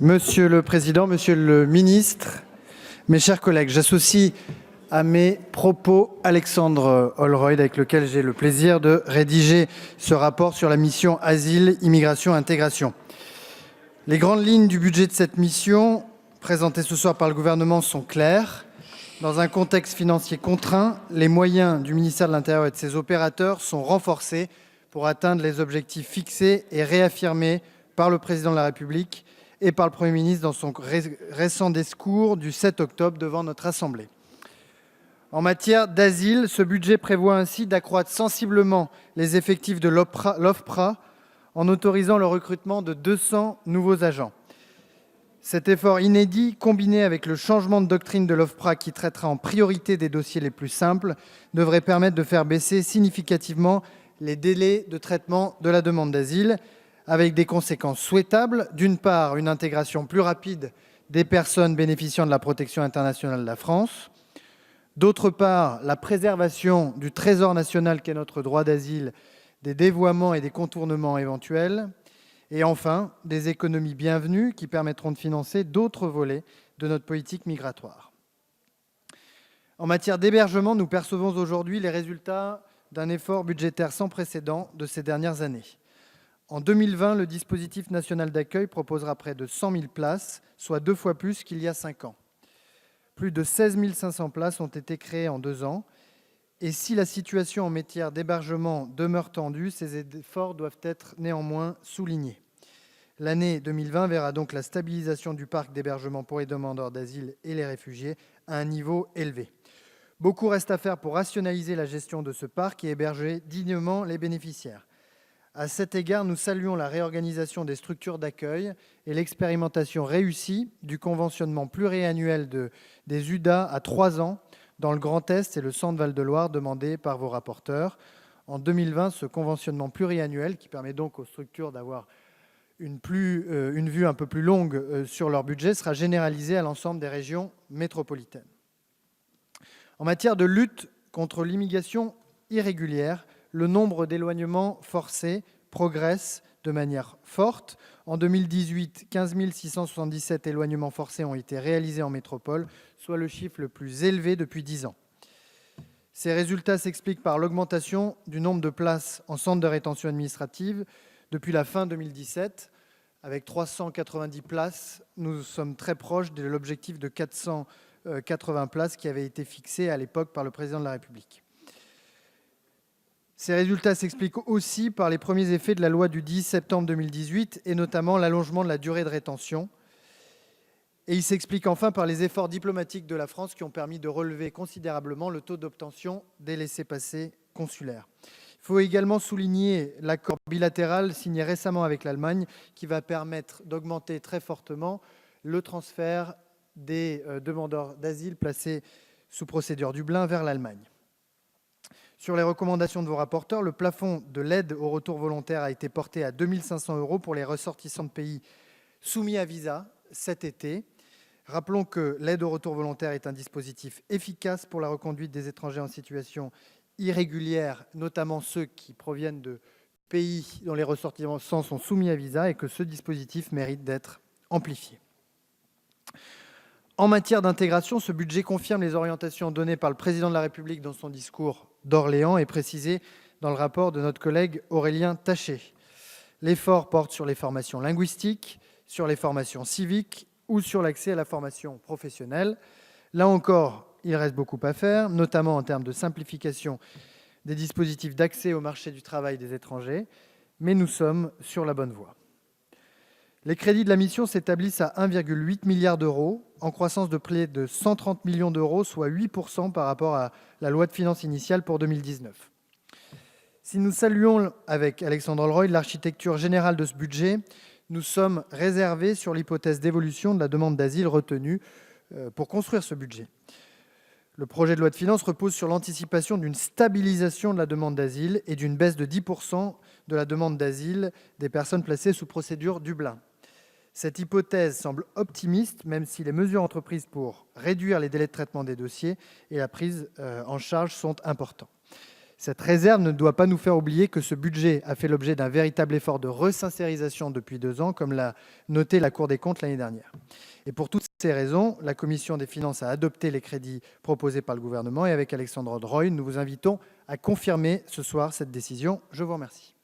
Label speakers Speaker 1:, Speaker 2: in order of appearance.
Speaker 1: Monsieur le Président, Monsieur le Ministre, mes chers collègues, j'associe à mes propos Alexandre Holroyd, avec lequel j'ai le plaisir de rédiger ce rapport sur la mission Asile, Immigration, Intégration. Les grandes lignes du budget de cette mission, présentées ce soir par le gouvernement, sont claires. Dans un contexte financier contraint, les moyens du ministère de l'Intérieur et de ses opérateurs sont renforcés pour atteindre les objectifs fixés et réaffirmés par le Président de la République et par le Premier ministre dans son récent discours du 7 octobre devant notre Assemblée. En matière d'asile, ce budget prévoit ainsi d'accroître sensiblement les effectifs de l'OFPRA en autorisant le recrutement de 200 nouveaux agents. Cet effort inédit, combiné avec le changement de doctrine de l'OFPRA qui traitera en priorité des dossiers les plus simples, devrait permettre de faire baisser significativement les délais de traitement de la demande d'asile, avec des conséquences souhaitables. D'une part, une intégration plus rapide des personnes bénéficiant de la protection internationale de la France. D'autre part, la préservation du trésor national qu'est notre droit d'asile, des dévoiements et des contournements éventuels. Et enfin, des économies bienvenues qui permettront de financer d'autres volets de notre politique migratoire. En matière d'hébergement, nous percevons aujourd'hui les résultats d'un effort budgétaire sans précédent de ces dernières années. En 2020, le dispositif national d'accueil proposera près de 100 000 places, soit 2 fois plus qu'il y a 5 ans. Plus de 16 500 places ont été créées en 2 ans. Et si la situation en matière d'hébergement demeure tendue, ces efforts doivent être néanmoins soulignés. L'année 2020 verra donc la stabilisation du parc d'hébergement pour les demandeurs d'asile et les réfugiés à un niveau élevé. Beaucoup reste à faire pour rationaliser la gestion de ce parc et héberger dignement les bénéficiaires. À cet égard, nous saluons la réorganisation des structures d'accueil et l'expérimentation réussie du conventionnement pluriannuel des UDA à 3 ans dans le Grand Est et le Centre Val-de-Loire, demandé par vos rapporteurs. En 2020, ce conventionnement pluriannuel, qui permet donc aux structures d'avoir une vue un peu plus longue sur leur budget, sera généralisé à l'ensemble des régions métropolitaines. En matière de lutte contre l'immigration irrégulière, le nombre d'éloignements forcés progresse de manière forte. En 2018, 15 677 éloignements forcés ont été réalisés en métropole, soit le chiffre le plus élevé depuis 10 ans. Ces résultats s'expliquent par l'augmentation du nombre de places en centre de rétention administrative depuis la fin 2017. Avec 390 places, nous sommes très proches de l'objectif de 480 places qui avait été fixé à l'époque par le Président de la République. Ces résultats s'expliquent aussi par les premiers effets de la loi du 10 septembre 2018 et notamment l'allongement de la durée de rétention. Et ils s'expliquent enfin par les efforts diplomatiques de la France qui ont permis de relever considérablement le taux d'obtention des laissez-passer consulaires. Il faut également souligner l'accord bilatéral signé récemment avec l'Allemagne qui va permettre d'augmenter très fortement le transfert des demandeurs d'asile placés sous procédure Dublin vers l'Allemagne. Sur les recommandations de vos rapporteurs, le plafond de l'aide au retour volontaire a été porté à 2 500 € pour les ressortissants de pays soumis à visa cet été. Rappelons que l'aide au retour volontaire est un dispositif efficace pour la reconduite des étrangers en situation irrégulière, notamment ceux qui proviennent de pays dont les ressortissants sont soumis à visa, et que ce dispositif mérite d'être amplifié. En matière d'intégration, ce budget confirme les orientations données par le Président de la République dans son discours d'Orléans et précisées dans le rapport de notre collègue Aurélien Taché. L'effort porte sur les formations linguistiques, sur les formations civiques ou sur l'accès à la formation professionnelle. Là encore, il reste beaucoup à faire, notamment en termes de simplification des dispositifs d'accès au marché du travail des étrangers, mais nous sommes sur la bonne voie. Les crédits de la mission s'établissent à 1,8 milliard d'euros, en croissance de près de 130 millions d'euros, soit 8% par rapport à la loi de finances initiale pour 2019. Si nous saluons avec Alexandre Holroyd l'architecture générale de ce budget, nous sommes réservés sur l'hypothèse d'évolution de la demande d'asile retenue pour construire ce budget. Le projet de loi de finances repose sur l'anticipation d'une stabilisation de la demande d'asile et d'une baisse de 10% de la demande d'asile des personnes placées sous procédure Dublin. Cette hypothèse semble optimiste, même si les mesures entreprises pour réduire les délais de traitement des dossiers et la prise en charge sont importantes. Cette réserve ne doit pas nous faire oublier que ce budget a fait l'objet d'un véritable effort de resincérisation depuis 2 ans, comme l'a noté la Cour des comptes l'année dernière. Et pour toutes ces raisons, la Commission des finances a adopté les crédits proposés par le gouvernement et avec Alexandre Dreuil, nous vous invitons à confirmer ce soir cette décision. Je vous remercie.